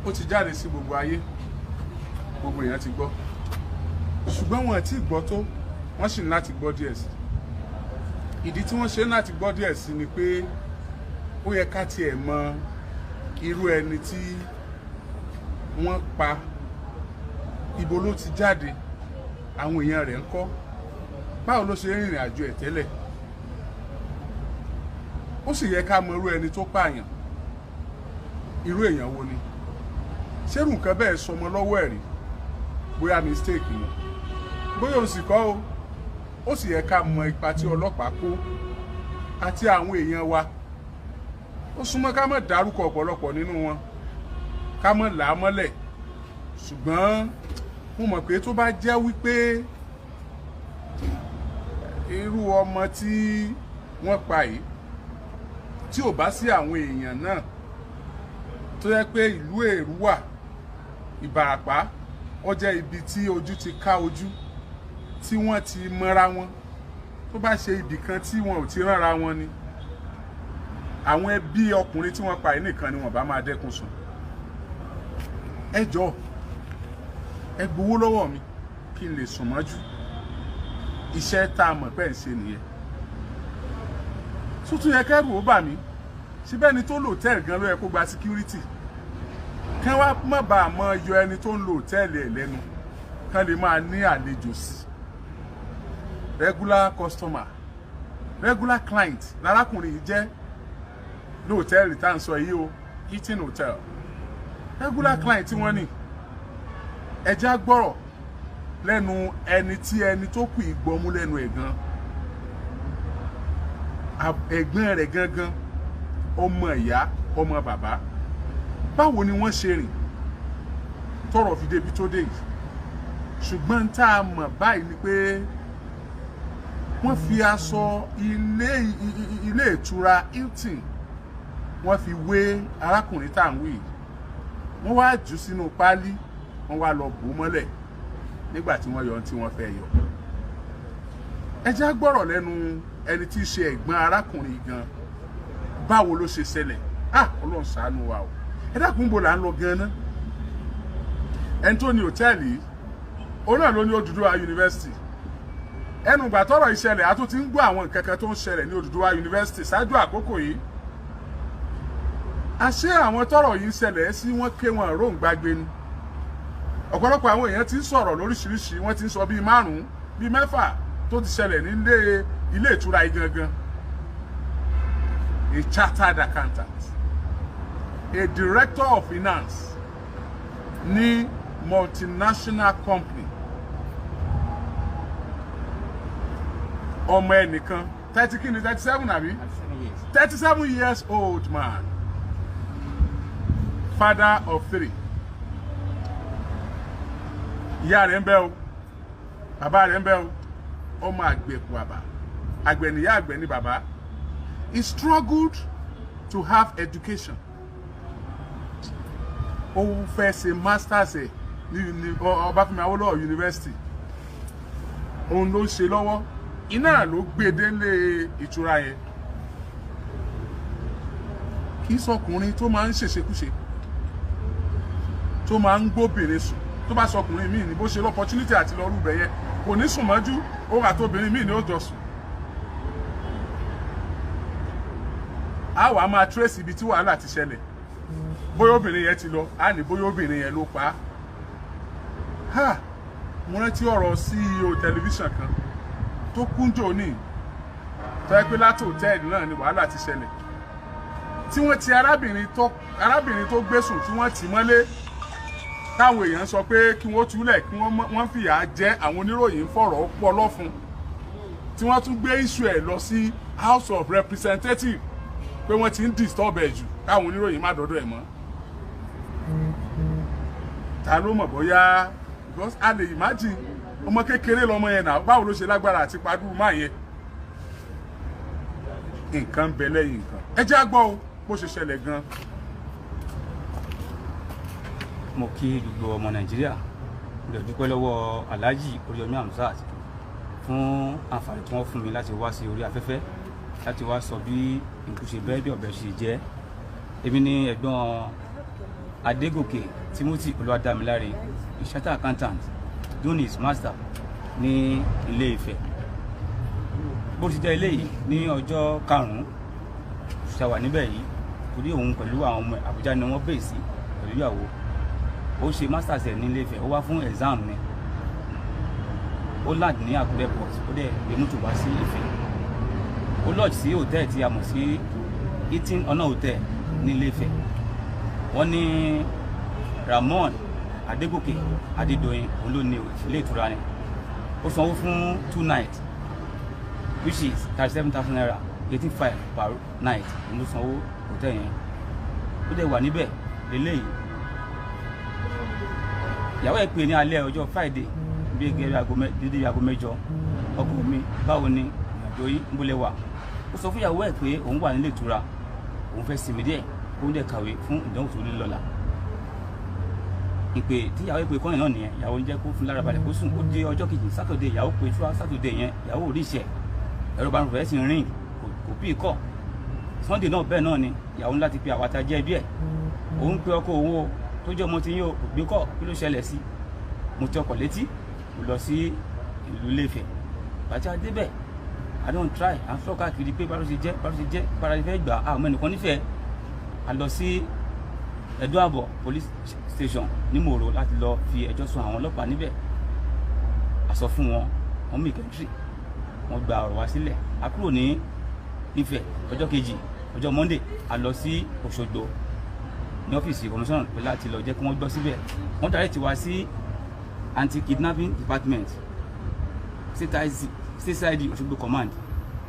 ó ti jáde sí gbogbo ayé, gbogbo èèyàn ti gbọ́, ṣùgbọ́n wọn ti gbọ́ tó, wọ́n sì ní láti gbọ́ díẹ̀ sí. Ìdí tí wọ́n ṣe ní láti gbọ́ díẹ̀ sí ni pé ó yẹ ká tiẹ̀ mọ irú ẹni tí wọ́n pa, ibo ló ti jáde, àwọn èèyàn rẹ̀ ń kọ́, báwo ló ṣe rìnrìn àjò ẹ̀ tẹ́lẹ̀. Ó sì yẹ ká mọ irú ẹni tó pààyàn, irú èèyàn wo ni. Ṣérù nǹkan bẹ́ẹ̀ sọmọ lọ́wọ́ ẹ̀ rí, bóyá mistake ni, bóyá òun sì kọ́ o. Ó sì yẹ ká mọ ipa tí ọlọ́pàá kó àti àwọn èèyàn wa. Ó súnmọ́ ká má dárúkọ ọ̀pọ̀lọpọ̀ nínú wọn, ká má là á mọ́lẹ̀, ṣùgbọ́n mo mọ̀ pé tó bá jẹ́ wípé irú ọmọ tí wọ́n pa yìí tí ò bá sí àwọn èèyàn náà, tó yẹ pé ìlú Èrúwà, Ìbàràpá, ó jẹ́ ibi tí ojú ti ká ojú, tí wọ́n ti mọ́ra wọn, tó bá ṣe ibì kan tí wọn ò ti ránra wọn ni, àwọn ẹbí ọkùnrin tí wọ́n pa yìí nìkan ni wọ́n bá máa dẹ́kun sùn. Ẹ jọ̀ọ́, ẹ gbowó lọ́wọ́ mi kí n lè sùn mọ́jú. Iṣẹ́ tá a mọ̀ pé ń ṣe nìyẹn. Tuntun yẹ kẹ́rù ó bà mí, síbẹ̀ ni tó lò hòtẹ́ẹ̀lì gan ló yẹ kó gba security. Kán wá má bàa mọ yọ ẹni tó ń lo hòtẹ́ẹ̀lì ẹ̀ lẹ́nu, kán lè máa ní àlejò sí. Regular customer, regular client lárákùnrin yìí jẹ́ ní hòtẹ́ẹ̀lì tá à ń sọ yìí o, Hilton Hotel. Regular client tí wọ́n ní. Ẹja gbọ́rọ̀ lẹ́nu ẹni tí ẹni tó kù ìgbọ́mú lẹ́nu ẹ̀ gan. Ẹ̀gbọ́n rẹ̀ gangan, ọmọ ìyá, ọmọ bàbá. Báwo ni wọ́n ṣe rìn tọ́rọ̀ fi débi tó dé yìí? Ṣùgbọ́n tá a mọ̀ báyìí ni pé wọ́n fi aṣọ ilé ìtura Hilton, wọ́n fi wé arákùnrin tá à ń wí yìí. Wọ́n wá jù sínú páálí, wọ́n wá lọ bò mọ́lẹ̀ nígbà tí wọ́n yọ ohun tí wọ́n fẹ́ yọ. Ẹ jẹ́ gbọ́rọ̀ lẹ́nu ẹni tí í ṣe ẹ̀gbọ́n arákùnrin gan. Báwo ló ṣe ṣẹlẹ̀? Ọlọ́run ṣàánú wa o. Ẹ dákun bò là ń lọ gan-an. Ẹni tó ní hòtẹ́ẹ̀lì yìí, òun náà ló ní Odùduwà University. Ẹnu ìgbà tọ́rọ̀ ìṣẹ̀lẹ̀ a tún ti ń gbọ́ àwọn nǹkan kan tó ń ṣẹlẹ̀ ní Odùduwà University ṣáájú àkókò yìí. Àṣé àwọn tọ́rọ̀ yìí ń ṣẹlẹ̀ sí wọ́n ké wọn róǹgbàgbé ni. Ọ̀pọ̀lọpọ̀ àwọn èèyàn ti ń sọ̀rọ̀ lóríṣiríṣi, wọ́n ti ń sọ bíi 5 bíi 6 tó ti ṣẹlẹ̀ ní ilé ìtura yìí gangan. A chartered accountant, a director of finance ní multinational company, ọmọ ẹnìkan 37 àbí 37 years old man, father of 3. Ìyá rẹ̀ ń bẹ o, bàbá rẹ̀ ń bẹ o, ọmọ àgbẹ̀kù àbá, àgbẹ̀ níyá, àgbẹ̀ ní bàbá. He struggled to have education. Ó fẹ́ ṣe masters ẹ̀ ní Ọbáfẹ́mi Awólọ́wọ̀ University. Òun ló ṣe lọ́wọ́. Iná ló gbé délé ìtura yẹn. Kì í sọkùnrin tó máa ń ṣèṣekúṣe, tó máa ń gbóbìnrin sùn. Tó bá sọkùnrin míì ní bó ṣe l'opportunity àti lọ rúbẹ̀ yẹn, kò ní sùn mọ́jú, òun àtobìnrin míì ní ó jọ sùn. A wá máa trace ibi tí wàhálà ti ṣẹlẹ̀. Bóyá obìnrin yẹn ti lọ, a ní bóyá obìnrin yẹn ló pa á. Mo rántí ọ̀rọ̀ CEO tẹlifíṣàn kan tó kúnjò ní, tó yẹ pé láti hòtẹ́ẹ̀lì náà ni wàhálà ti ṣẹlẹ̀. Tí wọ́n ti arábìnrin tó gbésùn tí wọ́n tì mọ́lé, táwọn èèyàn sọ pé kí wọ́n túlẹ̀, kí wọ́n fìyà jẹ àwọn oníròyìn fọ̀rọ̀ pọ̀ lọ́fun. Tí wọ́n tún gbé issue ẹ̀ lọ sí House of Representatives pé wọ́n ti ń disturb ẹ̀ jù káwọn oníròyìn má dọ́dọ̀ ẹ̀ mọ́. Ta ló mọ̀ bóyá, because a lè imagine ọmọ kékeré lọmọ yẹn náà, báwo ló ṣe lágbára àti padú máa yẹn. Nǹkan bẹ lẹ́yìn nǹkan. Ẹ jẹ́ á gbọ́ o bó ṣe ṣẹlẹ̀ gan. Mo kí gbogbo ọmọ Nàìjíríà, mo dẹ̀ dúpẹ́ lọ́wọ́ Alhaji Oríyọmí Hamzat fún àǹfààní tí wọ́n fún mi láti wá sí orí afẹ́fẹ́ láti wá sọ bí nǹkan ṣe bẹ́ẹ̀ bí ọ̀bẹ ṣe jẹ́. Èmi ni ẹ̀gbọ́n Adégòkè Timothy Olúwadámiláre, a chartered accountant, doing his master ní Ilé Ifẹ̀. Bó ti jẹ́ eléyìí ní ọjọ́ 5 ṣàwà níbẹ̀ yìí torí òun pẹ̀lú àwọn ọmọ Àbújá ni wọ́n bèè sí pẹ̀lú ìyàwó. Ó ṣe masters ẹ̀ ní Ilé Ifẹ̀, ó wá fún exam ni. Ó land ní Àkúrẹ́ port, ó dẹ̀ gbé mọ́tò wá sí Ifẹ̀. Ó lodge sí hòtẹ́ẹ̀ tí a mọ̀ sí Hilton Honor Hotel ní Ilé Ifẹ̀. Wọ́n ní Ramon Adégòkè Adédoyin òun ló ní ilé ìtura ni. Ó sanwó fún 2 nights, which is 37,000 naira, 85 per night. Òun ló sanwó hòtẹ́ẹ̀ yẹn. Ó dẹ̀ wà níbẹ̀ lélẹ́yìí. Ìyàwó ẹ̀ pè ní alẹ́ ọjọ́ Friday bí dédé aago 8. Ọkọ mi, báwo ni ìrìnàjò yìí ń bólẹ̀ wà? Ó sọ fún ìyàwó ẹ̀ pé òun wà nílé ìtura, òun fẹ́ sinmi díẹ̀, òun dẹ̀ kàwé fún ìdánwò tó ní lọ́la. Ìpè tí ìyàwó ìpè kọ́yìn náà nìyẹn, ìyàwó ń jẹ́ kó fún lára balẹ̀ kó sùn. Ó dé ọjọ́ kejì Saturday, ìyàwó pé ṣúra Saturday yẹn, ìyàwó ò rí iṣẹ́, ẹ̀rọ bá ń rẹ̀ sí rìn, kò bí kọ́. Sunday náà bẹ́ẹ̀ náà ni ìyàwó ńlá ti pe àwàtà jẹ́ bí ẹ̀. Òun pe ọkọ òun o, tó jẹ́ ọmọ tí yín o, kò gbé kọ́, kí ló ṣẹlẹ̀ sí? Mo ti ọkọ̀ létí, mo lọ sí ìlú Ilé Ifẹ̀. Bàtí a débẹ̀, I don't try, à ń sọ káàkiri pé báwo ṣe jẹ́, bára ṣe fẹ́ gbà á, àwọn ẹnìkan nífẹ̀ẹ́. A lọ sí Ẹ̀dó Àbọ̀ police station ní Mòró láti lọ fi ẹjọ́ sùn àwọn ọlọ́pàá níbẹ̀. A sọ fún wọn, wọ́n mú ìkẹ́ntì, wọ́n gba ọ̀rọ̀ wá sílẹ̀. A kúrò ní Ifẹ̀ ọjọ́ kejì, ọjọ́ Monday, a lọ sí Òṣogbo ní ọ́fíìsì commissioner pé láti lọ jẹ́ kí wọ́n gbọ́ síbẹ̀. Wọ́n direct wá sí anti-kidnapping department, CID Òṣogbo command.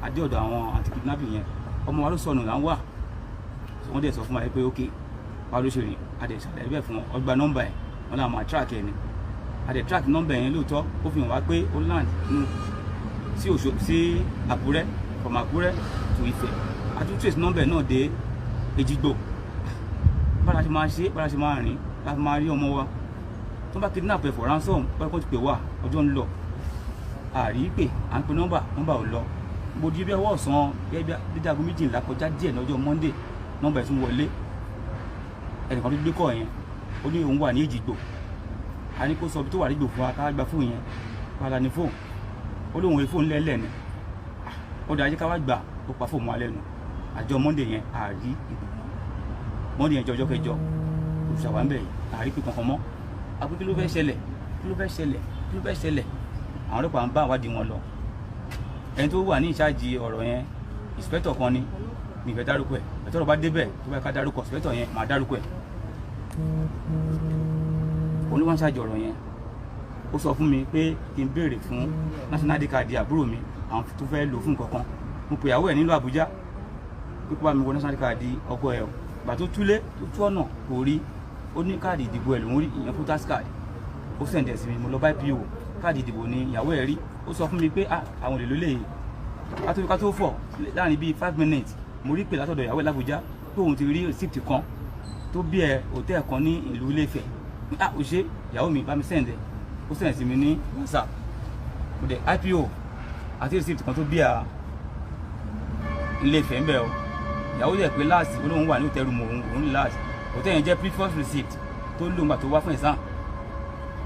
Adé ọ̀dọ̀ àwọn anti-kidnapping yẹn, ọmọ wa ló sọnù là ń wà. Wọ́n dẹ̀ sọ fún wa pé ok, báwo ló ṣe rìn? A dẹ̀ ṣàlàyé bẹ́ẹ̀ fún wọn, ó gba nọ́mbà ẹ̀, wọ́n náà máa track ẹ̀ ni. A dẹ̀ track nọ́mbà yẹn lóòótọ́, ó fi hàn wá pé ó land sí Àkúrẹ́, from Àkúrẹ́ to Ifẹ̀. A tún trace nọ́mbà náà dé Èjìgbò. Bára ṣe máa ṣe, bára ṣe máa rìn, láti máa rí ọmọ wa. Tó bá kidnap ẹ̀ for ransom, pẹ́ẹ́kọ́ ti pè wá, ọjọ́ ń lọ. Àrí pé à ń pe nọ́mbà ò lọ. Mo di bí ọwọ́ ọ̀sán dédé aago 12 kọjá díẹ̀ lọ́jọ́ Monday, nọ́mbà ẹ̀ tún wọlé. Ẹnìkan tó gbé kọ́ yẹn, ó ní òun wà ní Èjìgbò. A ní kó sọ bí tó wà nígbò fún wa, ká gba fóònù yẹn, padà ní fóònù. Ó lóun fóònù lẹ́lẹ̀ ni. Ó dájú ká wá gbà, ó pa fóònù wa lẹ́nu. Àjọ Monday yẹn àrí ìgbò mọ́. Monday yẹn jẹ́ ọjọ́ kẹjọ, òṣùṣàwà ń bẹ̀ yìí, àrí pé kankan mọ́. Àpò kí ló fẹ́ ṣẹlẹ̀? Kí ló fẹ́ ṣẹlẹ̀? Kí ló fẹ́ ṣẹlẹ̀? Àwọn ọlọ́pàá ń bá àwádìí wọn lọ. Ẹni tó wà ní ìṣáàjì ọ̀rọ̀ yẹn, inspector kan ni, mi fẹ́ dárúkọ ẹ̀. Ẹ̀tọ́rọ̀ bá débẹ̀ tó bá ká dárúkọ inspector yẹn, màá dárúkọ ẹ̀. Oníwọ̀n ṣáàjì ọ̀rọ̀ yẹn, ó sọ fún mi pé kí n béèrè fún national ID card àbúrò mi, àwọn tó fẹ́ lò fún nǹkan kan. Mo pè ìyàwó ẹ̀ nílùú Àbújá pé kó bá mi wọ national ID card ọkọ ẹ̀ o. Ìgbà tó túlé tó tú ọ̀nà kò rí, ó ní káàdì ìdìbò ẹ̀ lòún rí, ìyẹn voters card. Ó sẹ̀ǹdẹ̀ sí mi, mo lọ bá IPO, káàdì ìdìbò ni ìyàwó ẹ̀ rí. Ó sọ fún mi pé àwọn olè ló lè ká tó fọ̀ láàrin bíi 5 minutes. Mo rí pé látọ̀dọ̀ ìyàwó ẹ̀ l'Àbújá pé òun ti rí receipt kan tó bí ẹ hòtẹ́ẹ̀ kan ní ìlú Ilé Ifẹ̀. Ó ṣe ìyàwó mi bá mi sẹ̀ǹdẹ̀, ó sẹ̀ǹdẹ̀ sí mi ní WhatsApp. Mo dẹ̀ IPO àti receipt kan tó bí ẹ Ilé Ifẹ̀ ń bẹ̀ o. Ìyàwó yẹ pé last olóhùn wà ní hòtẹ́ẹ̀ room òun ní last. Hòtẹ́ẹ̀ yẹn jẹ́ previous receipt tó lò ńgbà tó wá fún exam.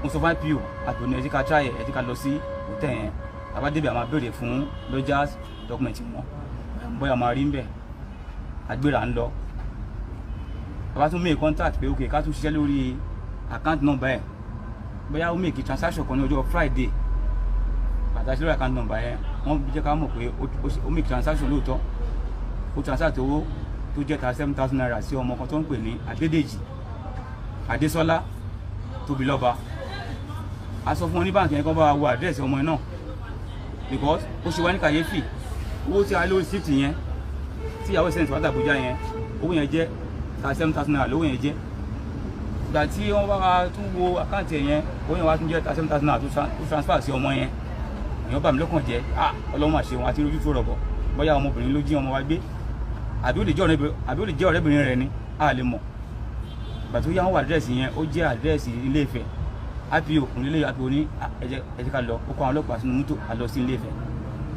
Mo sọ fún IPO àgbò ní ẹ jẹ́ ká try ẹ jẹ́ ká lọ sí hòtẹ́ẹ̀ yẹn. Àbá débẹ̀ a máa béèrè fún lodgers document wọn. Bóyá máa rí ń bẹ̀. Agbéra ń lọ. Àbá tún make contact pé okay ká tún ṣiṣẹ́ lórí account number ẹ̀. Bóyá ó make transaction kan ní ọjọ́ Friday. Pàtàkì lórí account number ẹ̀, wọ́n jẹ́ ká mọ̀ pé ó make transaction lóòótọ́. Ó transact owó tó jẹ́ 37,000 naira sí ọmọ kan tó ń pè ní Adédèjì Adésọ́lá Tóbilọ́ba. A sọ fún wọn ní báǹkì yẹn kó bá wa wo àdírẹ́sì ọmọ yẹn náà, because ó ṣe wá ní kàyéfì. Owó tí a lórí shift yẹn tí ìyàwó ìṣẹ̀lẹ̀ ìṣòwò Àbújá yẹn, owó yẹn jẹ́ 37,000 naira lówó yẹn jẹ́. Ìgbà tí wọ́n bá tún wo àkáǹtì yẹn, owó yẹn wá tún jẹ́ 37,000 naira tó transfer sí ọmọ yẹn. Èèyàn bá mi lọ́kàn jẹ́, Ọlọ́run máa ṣe wọn àti ojú tó rọ̀bọ̀. Bóyá ọmọbìnrin ló jí ọmọ wa gbé, àbí ó lè jẹ́ ọ̀rẹ́bìnrin rẹ̀ ni, a lè mọ̀. Ìgbà tó yá wọn wà àdírẹ́sì yẹn, ó jẹ́ àdírẹ́sì Ilé Ifẹ̀. IPO òkùnrin ilé IPO ní ẹ jẹ́ ká lọ, ó kó àwọn ọlọ́pàá sínú mọ́tò a lọ sí Ilé Ifẹ̀.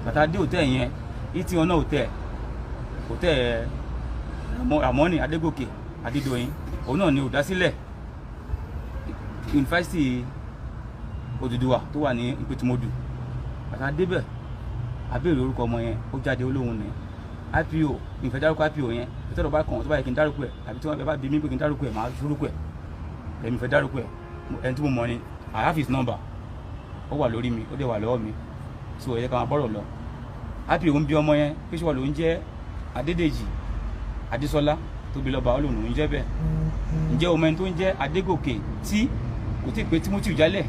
Bàtà dé hòtẹ́ẹ̀ yẹn, Hilton Honor Hotel, hòtẹ́ẹ̀ Ramoni Adégòkè Adédoyin, òun náà ni olùdásílẹ̀ yunifásitì Odùduwà tó wà ní Ìpètùmọdù. Àtà débẹ̀ abéèrè orúkọ ọmọ yẹn ó jáde olóhùn ní IPO ìfẹ́ dárúkọ IPO yẹn ìtọ́rọ̀ bá kàn tó bá yẹ kí n dárúkọ ẹ̀ àbí tí wọ́n bá bí mi pé kí n dárúkọ ẹ̀ máa dúrúkọ ẹ̀ ẹ̀mí fẹ́ dárúkọ ẹ̀ ẹni tí mo mọ̀ ni I have his number ó wà lórí mi ó dẹ̀ wà lọ́wọ́ mi so ẹ̀yẹ ká máa bọ́rọ̀ lọ. IPO ń bí ọmọ yẹn pé ṣọ́wọ́ ló ń jẹ́ Adédèjì Adésọlá Tóbi lọ́ba olóhùn ló ń jẹ́ bẹ́ẹ̀ ǹjẹ́ ọmọ ẹni tó ń jẹ́ Adégòkè tí kò tí ì pé Timothy jálẹ̀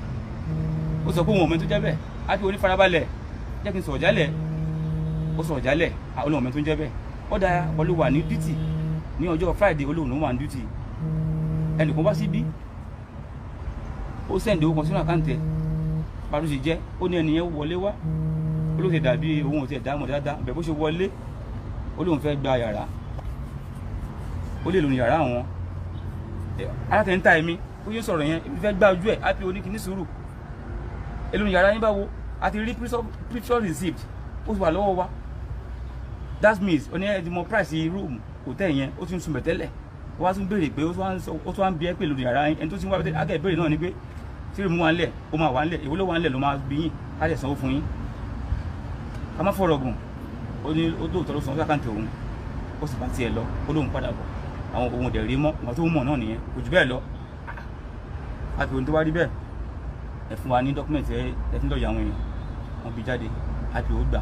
ó sọ pé òun ọmọ ẹni tó jẹ́ bẹ́ẹ̀ IPO ní farabalẹ̀ jẹ́ kí n sọ̀rọ̀ jálẹ̀ ó sọ̀rọ̀ jálẹ̀ olóhùn ọmọ ẹni tó ń jẹ́ bẹ́ẹ̀ ó dáa wọlé wà ní duty ní ọjọ́ Friday olóhùn ló wà ní duty ẹnìkan wá síbí ó sẹ́ǹdì owó kan sínú àkáǹtì ẹ̀ bá ló ṣe jẹ́ ó ní ẹnìyẹn wọlé wá ó ló ṣe dàbí ohun ọ̀tí ẹ̀dá mọ̀ dáadáa bẹ̀ bó ṣe wọlé ó lóun fẹ́ gba yàrá ó lè lò ní yàrá àwọn alátẹ̀ntà ẹ̀mí ó yóò sọ̀rọ̀ yẹn ibi fẹ́ gbá ojú ẹ̀ IPO ní kíní sùúrù èlò ní yàrá yín báwo àti rí previous receipt ó ti wà lọ́wọ́ wa that means ó ní ẹ̀dí mọ price room hotel yẹn ó ti ń sunbẹ̀ tẹ́lẹ̀ ó wá tún béèrè pé ó tún wá ń bí ẹ́ pé èlò ní yàrá yín ẹni tó ti ń wá bẹ́ẹ̀ ágẹ́ ìbéèrè náà ni pé tí rí mú wa ń lẹ̀ ó máa wà ń lẹ̀ èwo ló wà ń lẹ̀ ló máa bí yín á lẹ̀ sanwó fún yín ká má fọ̀rọ̀ gùn ó ní ó lóòótọ́ ló sanwó sákàǹtì òun ó sì bá tiẹ̀ lọ ó lóun padà bọ̀ àwọn ohun ọ̀dẹ̀ rí mọ́ àwọn tó mọ̀ náà nìyẹn kò jù bẹ́ẹ̀ lọ àti ohun tó wá rí bẹ́ẹ̀ ẹ fún wa ní dọ́kúmẹ̀ntì ẹ ti ń lọ́ọ̀yà àwọn èèyàn wọn bí jáde IPO gbà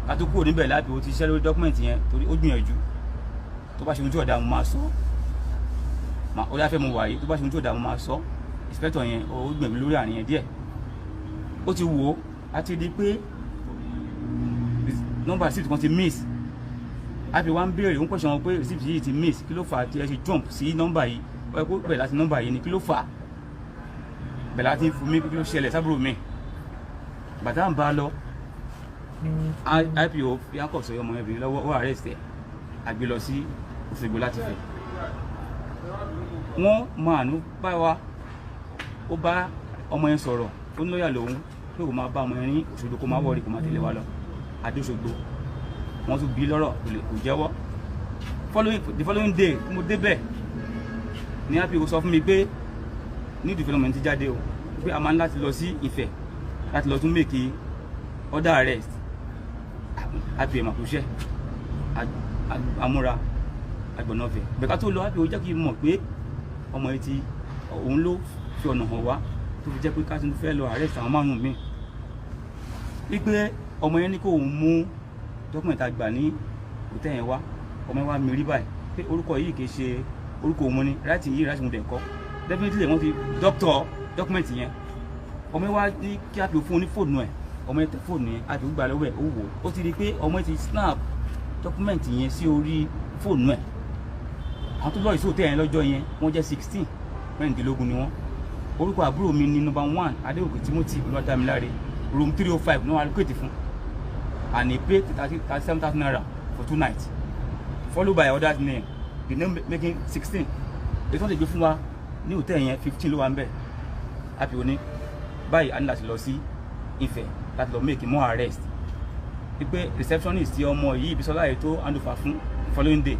ká tó kúrò níbẹ̀ IPO ti ṣiṣẹ́ lórí dọ́kúmẹ̀ntì yẹn torí ó gbìyànjú tó bá ṣe ohun tí ọ̀dà mo máa sọ ó yá fẹ́ mo wà yìí tó bá ṣe ohun tí ọ̀dà mo máa sọ inspector yẹn ó gbìyànjú lórí àárín yẹn díẹ̀ ó ti wò ó àti di pé nọ́mbà receipt kan ti miss IPO wa ń béèrè ń pẹ̀sẹ̀ wọn pé receipt yìí ti miss kí ló fà á tí ẹ ṣe jump sí nọ́mbà yìí ó yẹ kó bẹ̀rẹ̀ láti nọ́mbà yìí ni kí ló fà á bẹ̀rẹ̀ láti fún mi kí ló ṣẹlẹ̀ sábúrò mi bàtà ń bá a lọ IPO fi áńkọ̀ sọ ọmọ ẹbìnrin lọ́wọ́ ó arrest ẹ̀ àgbé lọ sí Òṣogbo láti fẹ́ wọ́n máa nú bá wa ó bá ọmọ yẹn sọ̀rọ̀ ó ní lọ́ọ̀yà lòun pé kò máa bá ọmọ yẹn ní Òṣogbo kó máa wọ̀rí kó máa tẹ̀lé wa lọ adé Òṣogbo wọ́n tún bí lọ́rọ̀ kò jẹ́wọ́ the following day mo débẹ̀ ní IPO sọ fún mi pé ní development ti jáde o pé a máa ń láti lọ sí Ifẹ̀ láti lọ tún make order arrest IPO màkúṣẹ́ amúra agbọ̀nàfẹ̀ bẹ̀ká tó lọ IPO jẹ́ kí n mọ̀ pé ọmọ yìí ti òun ló fi ọ̀nà hàn wá tó fi jẹ́ pé ká tún fẹ́ lọ arrest àwọn márùn-ún mi wípé ọmọ yẹn ní kó òun mú document àgbà ní hotel yẹn wá ọmọ yẹn wá mi rí báyìí pé orúkọ yìí kì í ṣe orúkọ òun ni láti yí láti mú dẹ̀ kọ́ definitely wọ́n ti doctor document yẹn ọmọ yẹn wá ní kí IPO fún un ní fóònù ẹ̀ ọmọ yẹn tẹ fóònù yẹn IPO gbà lọ́wọ́ ẹ̀ ó wò ó ti rí i pé ọmọ yẹn ti snap document yẹn sí orí fóònù ẹ̀ àwọn tó lọ ìṣó hotel yẹn lọ́jọ́ yẹn wọ́n jẹ́ 16 mẹ́rìndínlógún ni wọ́n orúkọ àbúrò mi ní number 1 Adégòkè Timothy Olúwadámiláre room 305 náà allocate fún and he paid 37,000 naira for 2 nights followed by other name the name making 16 èyí tó ń lè gbé fún wa ní hotel yẹn 15 ló wà ń bẹ̀ IPO ní báyìí a ní láti lọ sí Ifẹ̀ láti lọ make more arrest wípé receptionist ti ọmọ yìí Bísọ́lá yìí tó hand over fún following day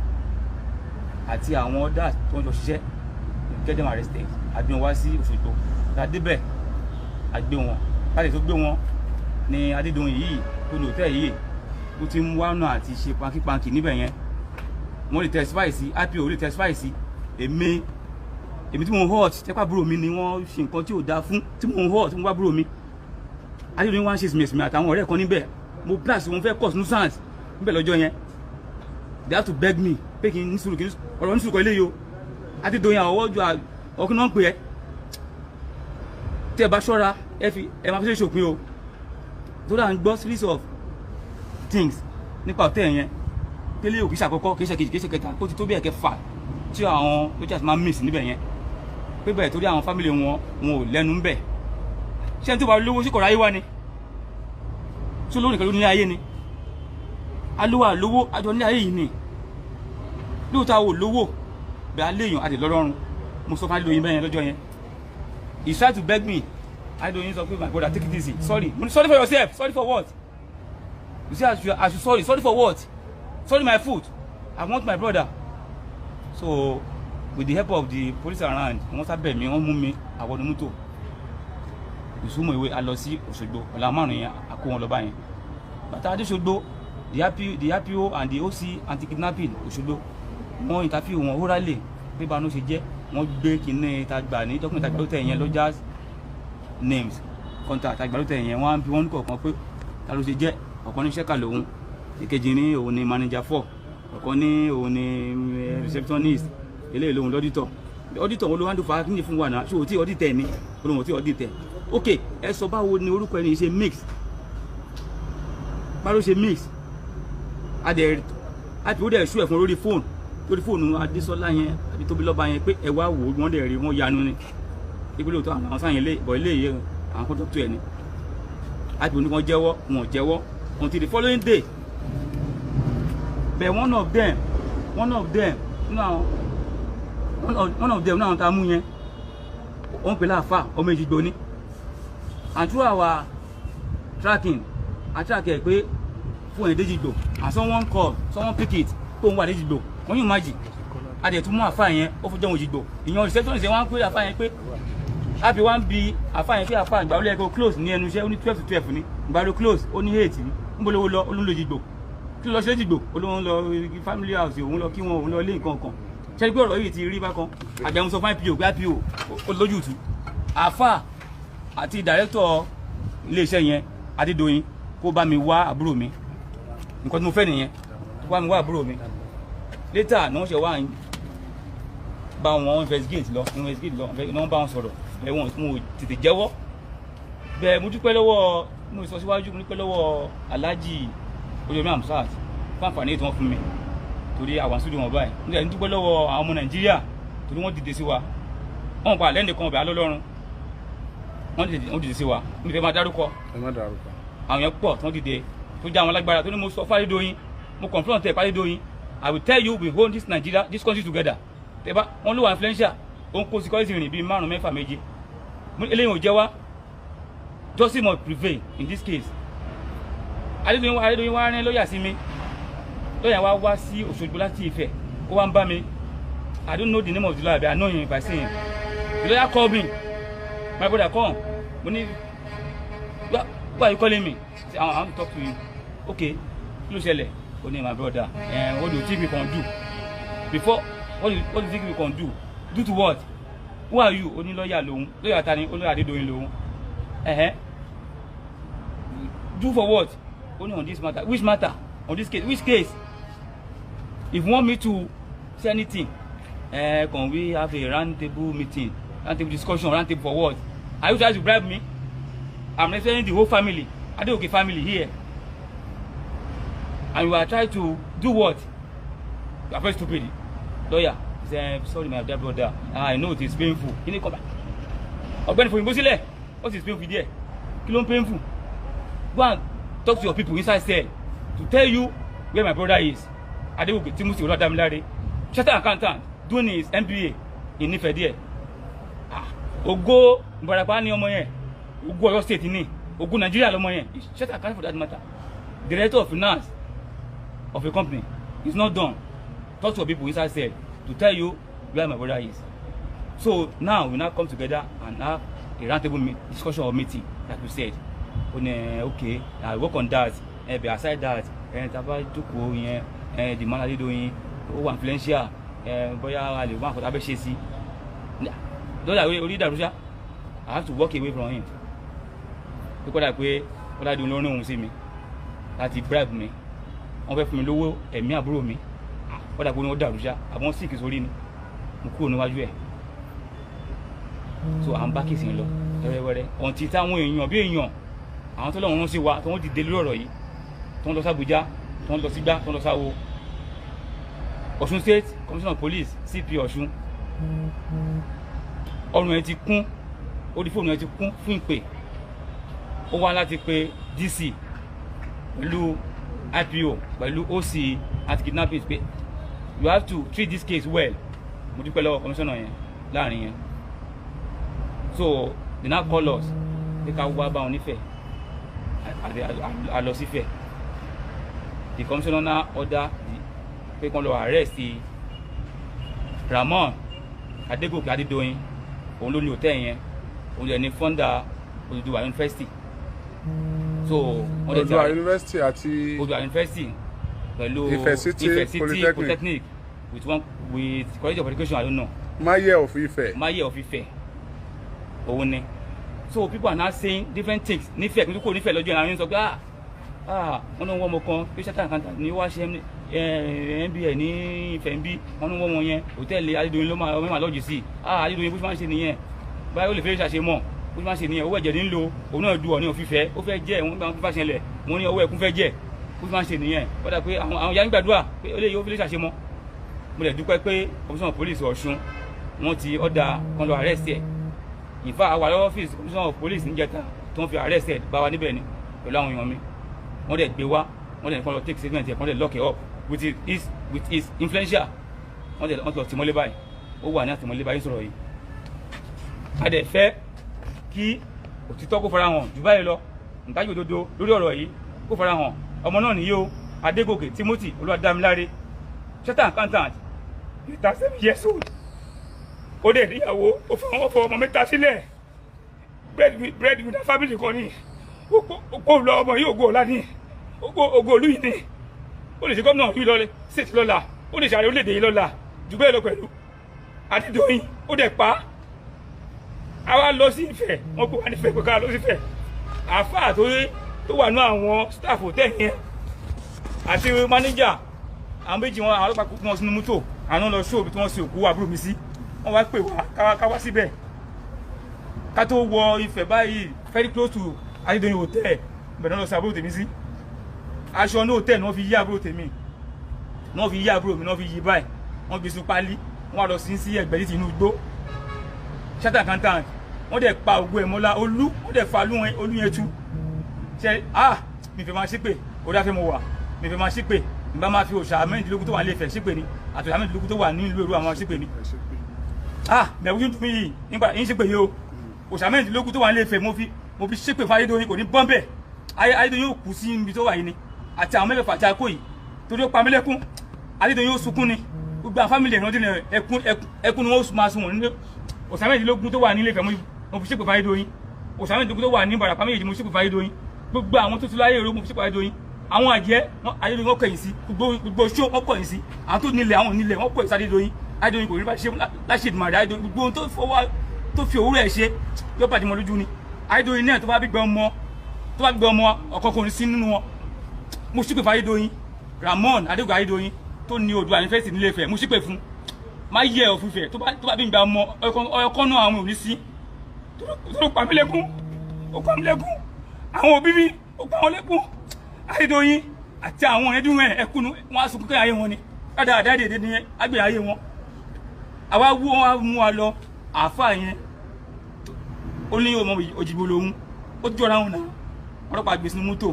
àti àwọn others tó ń jọ ṣiṣẹ́ get them arrested àgbé wọn wá sí Òṣogbo ládébẹ̀ àgbé wọn láti tó gbé wọn ní Adédoyin yìí tó ní hòtẹ́ẹ̀lì yìí tó ti ń wá náà àti ṣe pankipanki níbẹ̀ yẹn wọ́n lè testify sí IPO lè testify sí èmi tí mo ń hot tẹ́pà búrò mi ni wọ́n ṣe nǹkan tí ò dáa fún tí mo ń hot tí mo bá búrò mi Adédoyin wá ń ṣe ìsìnmẹ̀sìnmẹ̀ àtàwọn ọ̀rẹ́ kan níbẹ̀ mo blast wọn fẹ́ cause nuisance níbẹ̀ lọ́jọ́ yẹn they have to beg me pé kí n ní sùúrù ọ̀rọ̀ ní sùúrù kan eléyìí o Adédoyin àwọn ọjọ́ ọkùnrin náà ń pè ẹ́ tí ẹ bá ṣọ́ra ẹ máa fi ṣe ṣòpin o tó dáa ń gbọ́ series of things nípa ọ̀tẹ̀ yẹn tẹ́lẹ̀ òkè ṣàkọ́kọ́ kì í ṣe kejì kì í ṣe kẹta ó ti tó bí ẹ̀kẹfà tí àwọn lójúàti máa ń miss níbẹ̀ yẹn pé bẹ́ẹ̀ torí àwọn family wọn ò lẹ́nu ń bẹ̀ ṣé ẹni tó bá lówó sí kọ̀ọ̀rọ̀ ayé wa ni tí olówó nìkan ló ní ayé ni alówó àlówó àjọ ní ayé yìí ni lóòótọ́ àwọn olówó bẹ́ẹ̀ aléèyàn àti lọ́rọ́run mo sọ fún Adédoyin bẹ́ẹ̀ yẹn lọ́jọ́ yẹn he tried to beg me Adédoyin sọ pé my brother take it easy sorry sorry for yourself sorry for what you say I should sorry for what sorry my foot I want my brother so with the help of the police around wọ́n sábẹ̀ mi wọ́n mú mi àwọn mọ́tò ìsúnmọ́ ìwé a lọ sí Òṣogbo ọ̀la márùn-ún yẹn a kó wọn lọ báyẹn bàtà adéṣogbo the RPO and the OC anti-kidnapping Òṣogbo wọ́n interview wọn orally pé báwọn ṣe jẹ́ wọ́n gbé kinní ìtagbà ní document àgbàlótẹ̀ yẹn lọ́jà names contact àgbàlótẹ̀ yẹn wọ́n á bí wọ́n ní kọ̀ọ̀kan pé ta ló ṣe jẹ́ ọ̀kan ní ṣẹ́kà lòun ìkejì ní òun ni manager 4 ọ̀kan ní òun ni receptionist eléyìí lòun lọ́dítọ̀ auditor wọn ló wá ń dùn kíni fún wa náà ṣé o tí auditor ni olóhùn tí auditor ok ẹ sọ báwo ni orúkọ ẹni ṣe mix báwo ṣe mix adẹ àti ó dẹ̀ ṣú ẹ̀ fún lórí fóònù Adésọlá yẹn àbí Tóbilọ́ba yẹn pé ẹ wá wò wọ́n dẹ̀ rí wọ́n yanu ni ìpínlẹ̀ òótọ́ àwọn sáyẹn lé ìbọ̀ ilé yìí àwọn kan tó tó ẹ̀ ni àti oníkan jẹ́wọ́ wọn ò jẹ́wọ́ until the following day but one of them náà ta mú yẹn wọ́n pè láàfà ọmọ Èjìgbò ni and through our tracking track ẹ̀ pé fún ẹ̀dẹ́ Èjìgbò and someone pick it tó ń wà Èjìgbò wọ́n yóò má jì adẹ̀ tún mú àfà yẹn ó fún jẹun Èjìgbò ìyẹn receptionist wọ́n á pè àfà yẹn pé àbí wọ́n bí àfà yẹn pé àfà ìgbà olóyè kó close ní ẹnu iṣẹ́ ó ní 12 to 12 ní ìgbà ló close ó ní 8 ní níbo ló olóńlò Èjìgbò kí ló ṣe Èjìgbò olóhùn lọ family house òun lọ kí wọn òun lọ lé nǹkan kan ṣe pé ọ̀rọ̀ yìí ti rí bákan àgbẹ̀hún sọ fún IPO pé IPO olójútùú àfà àti director iléeṣẹ́ yẹn Adédoyin kó bá mi wá àbúrò mi nǹkan tí mo fẹ́ nìyẹn kó bá mi wá àbúrò mi later ní wọ́n ṣe wá bá wọn investigate lọ ní wọ́n bá wọn sọ̀rọ̀ ẹ̀wọ̀n mo tètè jẹ́wọ́ bẹ́ẹ̀ mo dúpẹ́ lọ́wọ́ mo sọ síwájú mo dúpẹ́ lọ́wọ́ Alhaji Oyomi Hamzat fún àǹfààní tí wọ́n fún mi torí àwọn studio wọn báyìí mo ní dúpẹ́ lọ́wọ́ àwọn ọmọ Nàìjíríà torí wọ́n dìde sí wa wọ́n pa lẹ́nu kan ọ̀bẹ alọ́lọ́run wọ́n dìde sí wa mo fẹ́ máa dárúkọ àwọn yẹn pọ̀ tí wọ́n dìde tó jẹ́ àwọn alágbára tó ní mo sọ fáyédóyin mo confront ẹ̀ fáyédóyin I will tell you we hold this Nigeria this country together tẹ́bá wọ́n ló wà influential ó ń kó security rìn bíi 5 6 méje eléyìí ò jẹ́ wá justice must prevail in this case Adédoyin wá rán lọ́ọ̀yà sí mi lọ́ọ̀yà wá sí Òṣogbo láti Ifẹ̀ ó wá ń bá mi I don't know the name of the lawyer but I know him if I see him the lawyer called me my brother come mo ní why are you calling me say I want to talk to you okay kí ló ṣẹlẹ̀ ó ní my brother what do you think we can do before what do you think we can do to what who are you ó ní lọ́ọ̀yà lòun lọ́ọ̀yà ta ni ó ní Adédoyin lòun do for what only on this matter which matter on this case which case if you want me to say anything can we have a round table meeting round table discussion round table for what are you trying to bribe me I'm representing the whole family Adeoke family here and you are trying to do what you are very stupid lawyer he say sorry my dear brother I know it is painful you need come back ọ̀gbẹ́ni fòyìnbó sílẹ̀ what is painful there kí ló ń painful go and talk to your people inside cell to tell you where my brother is Adeoke Timothy Olúwadámiláre chartered accountant doing his MBA in Ifẹ̀ there Ògo Ìbàràpá ní ọmọ yẹn Ògo Ọ̀yọ́ state ní Ògo Nigeria lọmọ yẹn chartered accountant for that matter director of finance of a company is not done talk to your people inside cell to tell you where my brother is so now we now come together and have a roundtable discussion or meeting like we said okay I work on that but aside that taba jókòó yẹn the man Adédoyin ó wà influential bóyá a lè wá àkọ́tà bẹ́ ṣe sí lọ́dà orí ìdàrúṣà I have to walk away from him pé kọ́dà pé kọ́dà di olórin òun sí mi láti bribe mi wọ́n fẹ́ fún mi lówó ẹ̀mí àbúrò mi kọ́dà pé wọ́n dàrúṣà àbọ̀n sick sórí ni mo kúrò níwájú ẹ̀ so à ń bá kìsìn lọ wẹ́rẹ́wẹ́rẹ́ ọ̀ntì táwọn èèyàn bí èèyàn àwọn tó lọ́wọ́ rán sí wa tó wọ́n dìde lórí ọ̀rọ̀ yìí tó ń lọ sí Àbújá tó ń lọ sí Gbá tó ń lọ sáwo Ọ̀ṣun State Commissioner of Police CP Ọ̀ṣun ọrùn ẹ̀ ti kún orí fóònù ẹ̀ ti kún fún ìpè ó wá láti pe DC pẹ̀lú IPO pẹ̀lú OC anti-kidnapping pé you have to treat this case well mo dúpẹ́ lọ́wọ́ commissioner yẹn láàrin yẹn so they now call us pé ká wá bá wọn nífẹ̀ẹ́ a lọ sífẹ̀ the commissioner now order pé kán lọ arrest Ramon Adégòkè Adédoyin òun ló ní hòtẹ́ẹ̀lì yẹn, òun lè ní founder Odùduwà University. So Odùduwà University àti Odùduwà University pẹ̀lú Ifẹ̀ City Polytechnic with College of Education, I don't know. Maye of Ifẹ̀. Maye of Ifẹ̀ òun ni. So people are now saying different things. Nífẹ̀ẹ́ kí kò nífẹ̀ẹ́ lọ́jọ́ ìlànà yín sọ pé wọ́n ní wọ́n mọ kan pé ṣẹ́tà kan ní wá ṣe MBA ní Ifẹ̀ ń bí wọ́n ní wọ́n mọ yẹn hòtẹ́ẹ̀lì Adédoyin ló máa lọ́ọ̀jì sí. Adédoyin bó ṣe máa ń ṣe nìyẹn báyìí ó lè fẹ́ ṣàṣe mọ̀ bó ṣe máa ń ṣe nìyẹn owó ẹ̀jẹ̀ ní ń lo òun náà du Ọọ̀ni of Ifẹ̀ ó fẹ́ jẹ́ òun gbà wọn fífa ṣẹlẹ̀ wọ́n ní owó ẹ̀kún fẹ́ jẹ́ bó ṣe máa ń ṣe nìyẹn wọ́n dà pé àwọn ìyá ń gbàdúrà pé ó lè yóò fi lè ṣàṣe mọ́. Mo lè dúpẹ́ pé commissioner of police Ọ̀ṣun wọ́n ti ọ̀dà kan lọ arrest ẹ̀. In fact àwa lọ́wọ́ ọ́fíìsì commissioner of police níjẹta tó ń fi arrest ẹ̀ bá wa níbẹ̀ ni pẹ̀lú àwọn èèyàn mi wọ́n dẹ̀ gbé wá wọ́n dẹ̀ kàn lọ take statement ẹ̀ kàn dẹ̀ lock it up with his influential wọ́n dẹ̀ lọ tìmọ́lé báyìí ó wà ní àtìmọ́lé báyìí sọ̀rọ̀ yìí. A dẹ̀ fẹ́ kí òtítọ́ kó fara hàn jù báyìí lọ ìdájọ́ òdodo lórí ọ̀rọ̀ yìí kó fara hàn. Ọmọ náà nìyí o Adégòkè Timothy Olúwadámiláre chartered accountant 37 years old. Ó dẹ̀ níyàwó ó fọ ọmọ mẹ́ta sílẹ̀ bread with family kan ní ó lọ ọmọ yìí ògo ọ̀la ní ògo olú yìí ní ó lè ṣe gómìnà yìí lọ́lẹ̀ state lọ́la ó lè ṣàrẹ orílẹ̀-èdè yìí lọ́la jù bẹ́ẹ̀ lọ pẹ̀lú Adédoyin ó dẹ̀ pa á wá lọ sí Ifẹ̀ wọ́n kó wá nífẹ̀ẹ́ pé ká lọ sí Ifẹ̀ àáfàá tó wà ní àwọn staff hotel yẹn àti manager àwọn méjì wọn àwọn ọlọ́pàá kó wọn sínú mọ́tò àwọn lọ ṣóòbí tí wọ́n ṣe òkú àbúrò mi sí wọ́n wá pè wá ká wá síbẹ̀ ká tó wọ Ifẹ̀ báyìí very close to Adédoyin hotel bẹ̀rẹ̀ lọ sí àbúrò tèmi sí aṣọ ní hotel ni wọ́n fi yí àbúrò tèmi ni wọ́n fi yí àbúrò mi ni wọ́n fi yí báyìí wọ́n gbé sun pálí wọ́n wá lọ sí ẹgbẹ́ ní tinú igbó chartered accountant wọ́n dẹ̀ pa ògo ẹ̀mọ́lá olú wọ́n dẹ̀ fa olú yẹn tú ṣe mi fẹ́ máa ṣépè orí afẹ́ mo wà mi fẹ́ máa ṣépè mi bá máa fi òòṣà mẹ́rìndínlógún tó wà ní Ifẹ̀ ṣépè ni àti òòṣà mẹ́rìndínlógún tó wà ní ìlú Èrú àwọn ṣépè ni mẹ̀wú yín dùn mí yìí nígbà yín ṣépè yìí o òòṣà mẹ́rìndínlógún tó wà ní Ifẹ̀ mo fi ṣépè fún Adédoyin kò ní bọ́m̀bẹ̀ Adédoyin yóò kú sí ibi tó wà yìí ni àti àwọn mẹ́fẹ̀ẹ̀fà àti àkó yìí torí ó pa mí lẹ́kún Adédoyin yóò sunkún ni gbogbo àwọn fámìlì ìrántí ni ẹkún ni wọ́n máa sun wọn nínú òòṣà mẹ́rìndínlógún tó wà ní Ilé-Ifẹ̀ mo fi ṣépè fún Adédoyin òòṣà mẹ́rìndínlógún tó wà ní Ìbàràpá méjèèjì mo ṣépè fún Adédoyin gbogbo àwọn tó tún láyé Èrú mo fi ṣépè fún Adédoyin àwọn àjẹ́ Adédoyin wọ́n kẹ̀yìn sí gbogbo ṣó wọ́n kọ̀yìn sí àwọn tó nílẹ̀ àwọn nílẹ̀ wọ́n kọ̀yìn sí Adédoyin Adédoyin kò rí bá ṣe láṣẹ ìdùnmọ̀rẹ́ Adédoyin gbogbo ohun tó fi òwúrọ̀ ẹ̀ ṣe yóò bàjẹ́ mọ́ lójú ni Adédoyin náà tó bá bí gbẹ ọmọ ọ̀kọ̀ọ̀kan sí nínú wọn mo ṣípè fún Adédoyin Ramon Adégòkè Adédoyin tó ní Odùduwà University nílé Ifẹ̀ mo ṣípè fún má yẹ ọ̀ fífẹ̀ tó bá bí gbẹ ọmọ ọkọ̀ náà àwọn òní sí tó pa mí lẹ́kún ó pa mí lẹ́kún àwọn òbí mi ó pa wọn lẹ́kún Adédoyin àti àwọn ẹdún ẹkún wọn á sunkún ayé wọn ni dáadáa dédé ní agbè ayé wọn àwa wú wọn mú wa lọ àáfàá yẹn ó ní ọmọ òjìgbò lòun ó jọra wọn náà ọlọ́pàá gbé sínú mọ́tò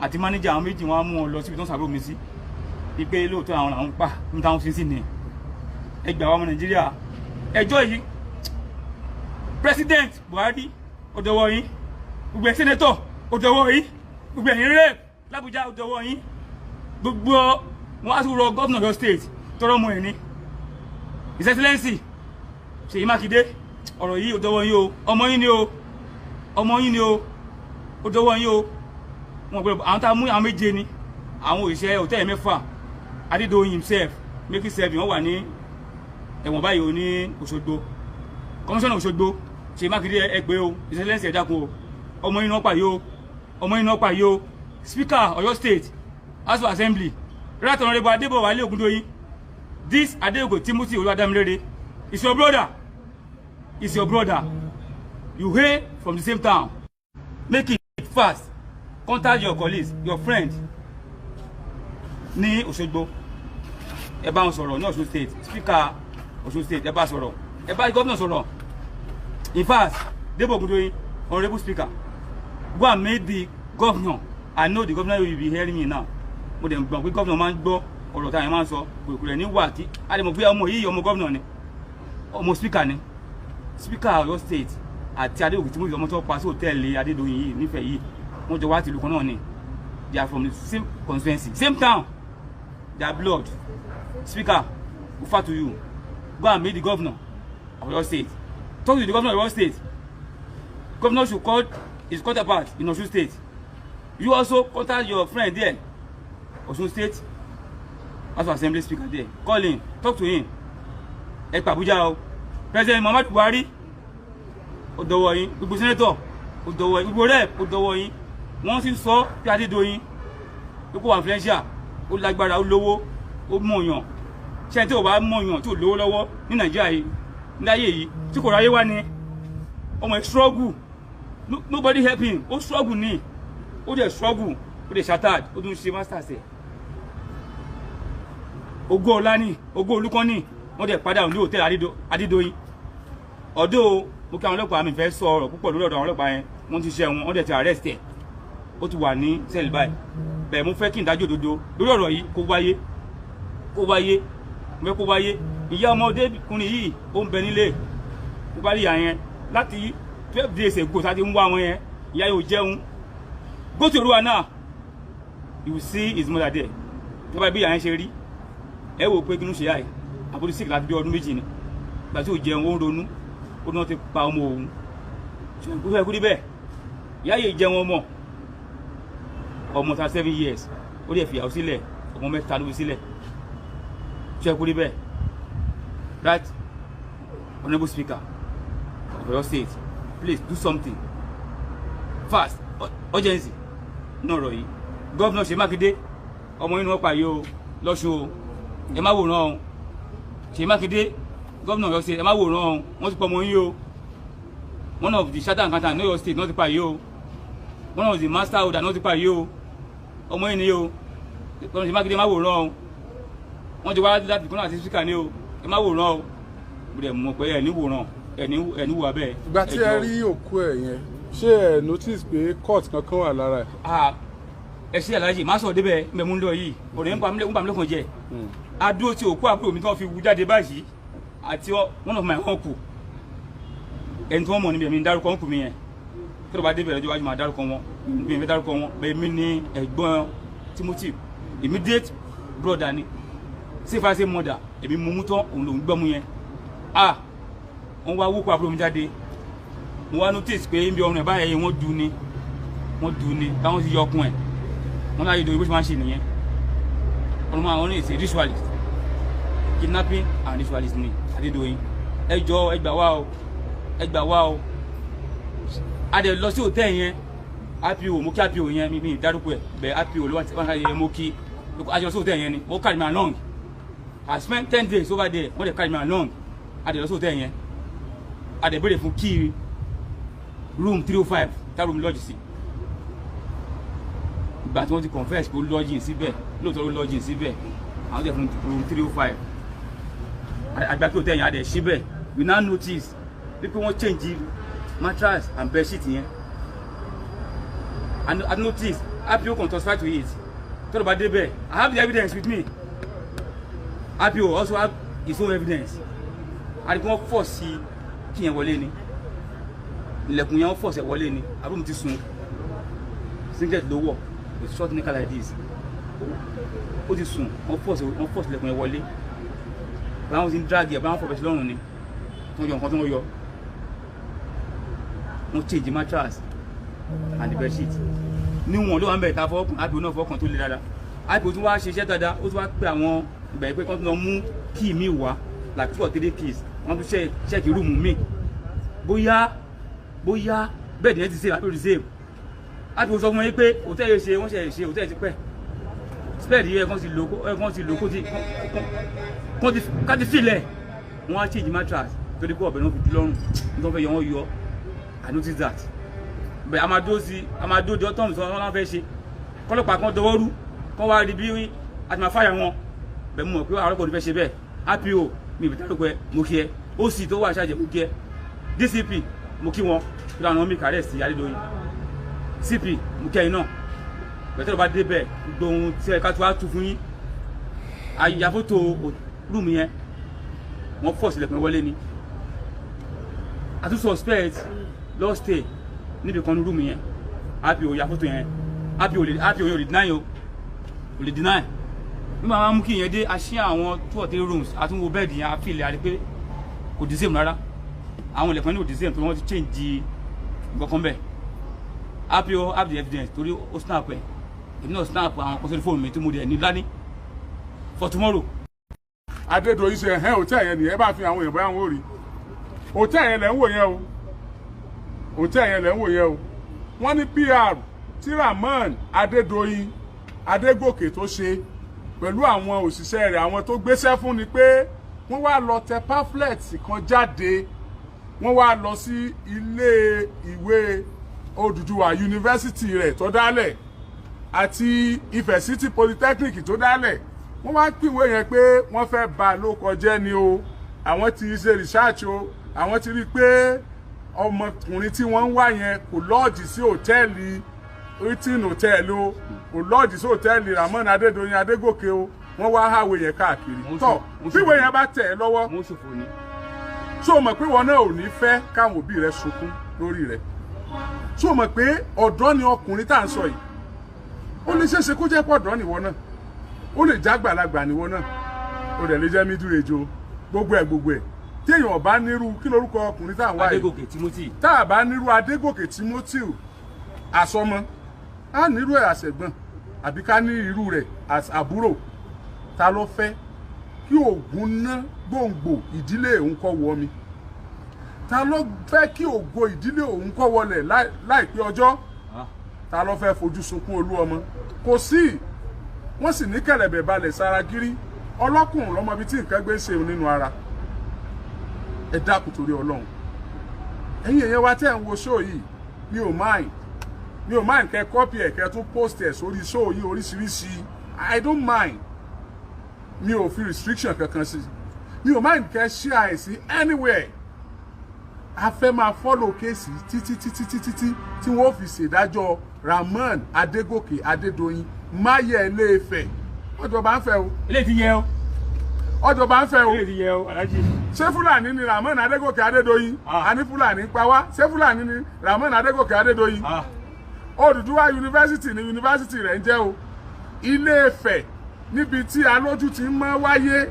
àti mánéjà àwọn méjì wọn á mú wọn lọ síbi tó ń sàbò mi sí wípé lóòótọ́ àwọn làwọn pa ní táwọn fi sí ni ẹgbẹ́ àwọn ọmọ Nàìjíríà ẹjọ́ yìí President Buhari ó dọwọ́ yín gbogbo ẹ̀ sẹ́nẹ́tọ̀ ó dọwọ́ yín gbogbo ẹ̀yìn rẹ̀ l'Abuja ó dọwọ́ yín gbogbo wọn á tún rọ gómìnà Ọ̀yọ́ state tọrọ mọ ẹ̀ ní His Excellency Ṣèyí Mákindé ọ̀rọ̀ yìí ó dọwọ́ yín o ọmọ yín ni o ó dọwọ́ yín o wọn gbọ́dọ̀ àwọn tá a mú àwọn méje ni àwọn òṣìṣẹ́ hòtẹ́ẹ̀lì mẹ́fà Adédoyin himself making serving wọ́n wà ní ẹ̀wọ̀n báyìí o ní Òṣogbo kọmíṣánná Òṣogbo Ṣèyí Mákindé ẹgbẹ́ o His Excellency ẹ̀dákun o ọmọ yín náà pa yìí o Speaker Ọ̀yọ́ State House of Assembly Right Honorable Adébọ̀wálé Ògúndóyin this Adégòkè Timothy Olúwadámiláre is your brother you hail from the same town make it fast contact your colleagues your friends ní Òṣogbo ẹ bá wọn sọ̀rọ̀ ní Ọ̀ṣun State Speaker Ọ̀ṣun State ẹ bá sọ̀rọ̀ ẹ bá gómìnà sọ̀rọ̀ in fact Debo Ògúndóyin Honorable Speaker go and meet the governor I know the governor will be hearing me now mo dem gbọ́ pé governor máa ń gbọ́ ọ̀rọ̀ tá a máa ń sọ kò rẹ̀ ní wà tí a lè mọ̀ pé ọmọ yìí ọmọ governor ni ọmọ speaker ni Speaker Ọ̀yọ́ State àti Adégòkè tí mo yọ ọmọ tó pa sí hòtẹ́ẹ̀lì Adédoyin yìí nífẹ̀ẹ́ yìí wọ́n jọ wá tìlú kan náà ni they are from the same constituency same town they are blood Speaker ufa to you go and meet the governor of Oyo State. Talk to the governor of Oyo State. Governor should call his counterpart in Osun State. You also contact your friend there, Osun State House of Assembly Speaker there. Call him, talk to him. Ẹ pa Abuja o. President Muhammadu Buhari, ó dọwọ́ yín. Gbogbo senator, ó dọwọ́ yín. Gbogbo rep, ó dọwọ́ yín. Wọ́n sì sọ pé Adédoyin, pé kó wà influential, ó lágbára, ó lówó, ó mọ̀yàn. Ṣé tí ò bá mọ̀yàn tí ò lówó lọ́wọ́ ní Nàìjíríà yìí, ní ayé yìí, tí kò ráyé wá ni, ọmọ struggle. Nobody help him. Ó struggle ni. Ó dẹ̀ struggle, ó dẹ̀ shattered, ó tún ṣe masters ẹ̀. Ògo ọlá ni, ògo olùkọ́ ni, wọ́n dẹ̀ padà ní hòtẹ́ẹ̀lì Adédoyin. Ọ̀dọ̀ mo kí àwọn ọlọ́pàá mi fẹ́ sọ ọ̀rọ̀ púpọ̀ lórí ọ̀dọ̀ àwọn ọlọ́pàá yẹn, wọ́n ti ṣe wọn, wọ́n dẹ̀ ti arrest ẹ̀. Ó ti wà ní cell báyìí. Bẹ́ẹ̀ mo fẹ́ kí n dájọ́ òdodo lórí ọ̀rọ̀ yìí kó wáyé. Mo fẹ́ kó wáyé. Ìyá ọmọdékùnrin yìí ó ń bẹ nílé. Mo bá rí ìyá yẹn láti 12 days ago tá ti ń wá wọn yẹn. Ìyá yóò jẹun. Go to Rwanda now. You will see his mother there. Tó bá bí ìyá yẹn ṣe rí. Ẹ wò pé kí ló ṣe yá yìí. Àbúrò sick láti bí ọdún méjì ni. Ìgbà tí ò jẹun ó ń ronú. Ó náà ti pa ọmọ òun. Ṣé fẹ́ kú rí bẹ́ẹ̀? Ìyá yìí jẹun ọmọ 7 years. Ó dẹ̀ fìyàwó sílẹ̀. Ọmọ 3 ló fi sílẹ̀. Ṣé kú rí bẹ́ẹ̀? Right, Honorable Speaker of Oyo State, please do something fast, urgency. No ròyìn. Governor Ṣèyí Mákindé, ọmọ inú ọ̀pá yìí o, lọ́ṣù o, ẹ má wòran o. Ṣèyí Mákindé, Governor Oyo State, ẹ má wòran o, wọ́n ti pa ọmọ yín o. One of the chartered accountants in Oyo State náà ti pa yìí o. One of the master holder náà ti pa yìí o. Ọmọ yín ni o. Governor Ṣèyí Mákindé, ẹ má wòran o. Wọ́n ti wá láti kọ́nà àti speaker ni o. Ẹ má wòran o. Mo dẹ̀ mọ̀ pé ẹ ní wòran, ẹ ní wà bẹ́ẹ̀. Ìgbà tí ẹ rí òkú ẹ̀ yẹn, ṣé ẹ notice pé court kankan wà lára ẹ̀? Ẹ ṣe àlàyé má sọ débẹ̀ mẹ́mú ń lọ yìí ọ̀rẹ́ ń pa mí lọ́kàn jẹ́. Adúró tí òkú àbúrò mi tí wọ́n fi wú jáde báyìí àti one of my uncle ẹni tí wọ́n mọ̀ níbi ẹ̀mí dárúkọ uncle mi yẹn tó bá débẹ̀ lọ́jọ́ wájú máa dárúkọ wọn bí mi dárúkọ wọn bẹ́ẹ̀ mi ní ẹ̀gbọ́n Timothy immediate brother ni sífàṣẹ mother èmi mú tán òun lòún gbọ́ mu yẹn. Wọ́n wá wúkọ àbúrò mi jáde mo wá notice pé ibi ọrùn ẹ̀ báyẹn wọ́n dùn ni táwọn ti yọ ọkùn ẹ̀ wọ́n láyé ìdòwò bó ṣe máa ń ṣe nìyẹn. Ọlọ́mọ àwọn ní ìṣe ritualist kidnapping and ritualist ni Adédoyin. Ẹ jọ̀ọ́ ẹ gbà wá o a dẹ̀ lọ sí hòtẹ́ẹ̀ yẹn RPO mo kí RPO yẹn mi ìdárúkọ ẹ̀ bẹ̀ RPO ló wà ní mo kí a jọ lọ sí hòtẹ́ẹ̀ yẹn ni wọ́n carry me along. I spent 10 days over there wọ́n dẹ̀ carry me along a dẹ̀ lọ sí hòtẹ́ẹ̀ yẹn a dẹ̀ béèrè fún key room 305 tá room lodge sí. Ìgbà tí wọ́n ti confess pé ó lodging síbẹ̀ lóòótọ́ ló lodging síbẹ̀ àwọn tẹ̀ fún room 305 àgbà kí hòtẹ́ẹ̀ yẹn a dẹ̀ síbẹ̀ we now notice wípé wọ́n change mattress and bedsheet yẹn and I notice RPO can testify to it tọ́lọ̀ bá débẹ̀ I have the evidence with me. RPO also have his own evidence. And if wọ́n force sí kí yẹn wọlé ni ilẹ̀kùn yẹn wọ́n force ẹ̀ wọlé ni àbúrò mi ti sùn singlet ló wọ̀ with short knicker like this ó ti sùn wọ́n force ilẹ̀kùn yẹn wọlé báwọn ti ń drag ẹ̀ báwọn fọ̀bẹ̀ sí lọ́rùn ni wọ́n yọ nǹkan tó wọ́n yọ wọ́n change mattress and the bedsheet níwọ̀n ló wà ń bẹ̀rẹ̀ ta fọ́ọ̀kùn RPO náà fọ́ọ̀kùn tó le dáadáa RPO tún wá ṣiṣẹ́ dáadáa ó tún wá pé àwọn ìbẹ̀rẹ̀ pé kán tún lọ mú key mi wá like 2 or 3 keys wọ́n tún check rúùmù mi bóyá bẹ́ẹ̀ ni ẹ ti ṣe àbí òrìṣẹ́ RPO sọ fún wọn pé hòtẹ́ẹ̀lì ṣe wọ́n ṣe hòtẹ́ẹ̀lì ti pẹ́ spẹ́ẹ̀dì yẹ kán ti lò kán ti filẹ̀ wọ́n á change mattress torí pé ọ̀bẹ náà fi dí lọ́rùn nítorí fẹ́ yọ wọ́n yọ I notice that bẹ́ẹ̀ amadó di ọ́tọ́mù tí wọ́n náà fẹ́ ṣe kọ́lọ́pàá kan dọwọ́ rú kán wá rí bí àti máa fáyà wọn bẹ́ẹ̀ mọ̀ pé àrọ́pọ̀ ní fẹ́ ṣe bẹ́ẹ̀ RPO mi ìbí dárúkọ ẹ mo kí ẹ OC tó wà ṣáàjẹ mo kí ẹ DCP mo kí wọn tó dáná mi kàrẹ́ sí Adédoyin CP mo kí ẹyin náà bẹ́ẹ̀ tẹ́lẹ̀ bá dé bẹ́ẹ̀ gbogbo ohun tí ẹ̀ka tó wá tú fún yín àyà fótó rúùmù yẹn wọ́n fọ̀ sílẹ̀kùn wọlé ni àtúnṣe suspect lọ stay níbi kan ní rúùmù yẹn RPO ya fótó yẹn RPO yóò lè deny o lè deny nígbà wọn mú kí ìyẹn dé a ṣí àwọn 2 or 3 rooms àtúnwò bẹ́ẹ̀dì yẹn a fi ilẹ̀ àti pé kò dì same rárá àwọn ilẹ̀kùn ní òdì sí ẹ̀ tó wọ́n ti change gbọ́kàn bẹ́ẹ̀ happy o have the evidence torí ó snap ẹ̀ èmi náà snap àwọn kan sórí fóònù mi tí mo dẹ̀ ní lání for tomorrow. Adédoyin ṣe ẹ̀hẹ́ hòtẹ́ẹ̀ yẹn nìyẹn bá fi àwọn èèyàn bóyá wọn ò rí hòtẹ́ẹ̀ yẹn lẹ́ ń wò yẹn o hòtẹ́ẹ̀ yẹn lẹ́ ń wò yẹn o wọ́n ní PR tí Rahmon Adédoyin Adégòkè tó ṣe pẹ̀lú àwọn òṣìṣẹ́ rẹ̀ àwọn tó gbéṣẹ́ fún ni pé wọ́n wá lọ tẹ pamphlet kan jáde wọ́n wá lọ sí ilé ìwé Odùduwà yunifásitì rẹ̀ tó dálẹ̀ àti Ifẹ̀ City Polytechnic tó dálẹ̀ wọ́n wá pìwé yẹn pé wọ́n fẹ́ bà lórúkọ jẹ́ ni o àwọn ti ṣe research o àwọn ti rí i pé ọmọkùnrin tí wọ́n ń wá yẹn kò lọ́ọ̀jì sí hòtẹ́ẹ̀lì Hilton Hotel o kò lọ́ọ̀jì sí hòtẹ́ẹ̀lì Rahmon Adédoyin Adégòkè o wọ́n wá háwé yẹn káàkiri tọ́ pìwé yẹn bá tẹ̀ ẹ́ lọ́wọ́ ṣó o mọ̀ pé wọn náà ò ní fẹ́ káwọn òbí rẹ̀ sunkún lórí rẹ̀ ṣó o mọ̀ pé ọ̀dọ́ ni ọkùnrin tá à ń sọ yìí ó lè ṣeéṣe kó jẹ́ pọ̀ ọ̀dọ́ nìwọ náà ó lè jágbàlagbà nìwọ náà ó dẹ̀ lè jẹ́ middle age o gbogbo ẹ̀ tí èèyàn bá nírú kí lórúkọ ọkùnrin tá à ń wá yìí Adégòkè Timothy tá a bá nírú Adégòkè Timothy àsọmọ á nírú ẹ̀ àṣẹ̀gbọ́n àbí ká ní irú rẹ̀ àbúrò ta ló fẹ́ kí ògùn ná gbòǹgbò ìdílé òun kọ́ wọ mi ta ló fẹ́ kí ògo ìdílé òun kọ́ wọlẹ̀ láìpẹ́ ọjọ́ ta ló fẹ́ fojú sunkún olú ọmọ kò sí wọ́n sì ní kẹ̀lẹ̀bẹ̀ balẹ̀ sára gírí ọlọ́kùnrin lọ́mọ bíi tí nǹkan gbé ṣe nínú ara ẹ dákun torí Ọlọ́run ẹ̀yin èèyàn wa tẹ́ ń wo show yìí mi ò mind kẹ́ copy ẹ̀ kẹ́ tún post ẹ̀ sórí show yìí oríṣiríṣi I don't mind mi ò fi restriction kankan sí mi ò mind kẹ́ share ẹ̀ sí anywhere a fẹ́ máa follow kéèsì títí tí wọ́n fi ṣèdájọ́ Rahmon Adégòkè Adédoyin máyẹ̀ Ilé-Ifẹ̀ ọjọba ń fẹ́ o. ilé ti yẹ o. ọjọba ń fẹ́ o. ilé ti yẹ o alájí. ṣé Fúlàní ni Rahmon Adégòkè Adédoyin. àní Fúlàní pa wá ṣé Fúlàní ni Rahmon Adégòkè Adédoyin. Odùduwà yunifásitì ni yunifásitì rẹ̀ ń jẹ́ o. Ilé-Ifẹ̀ níbi tí alójú ti ń mọ́ wáyé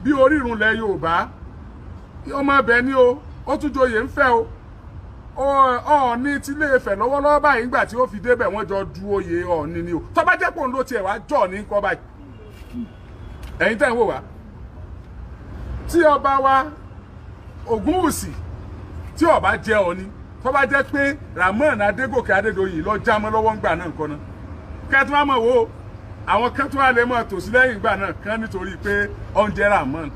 bí orírun lẹ̀ Yorùbá ọmọ ibẹ̀ ni o ó tún joyè ń fẹ́ o. Ọọ̀ni ti Ilé-Ifẹ̀ lọ́wọ́lọ́wọ́ báyìí nígbà tí ó fi débẹ̀ wọ́n jọ du oyè Ọọ̀ni ni o tó bá jẹ́ pò ń lò tiẹ̀ wá jọ̀ ní kọ́ báyìí ẹ̀yin tẹ́ ń wò wá tí ọba wa Ògúnwùsì tí ọba jẹ́ Ọọ̀ni tó bá jẹ́ pé Rahmon Adégòkè Adédoyin lọ jámọ́ lọ́wọ́ ńgbà náà nǹkan náà kẹ́tù wá mọ̀ wo àwọn kẹ́tù wá lè mọ̀ tòsí lẹ́yìn ìgbà náà kán nítorí pé oúnjẹ Rahmon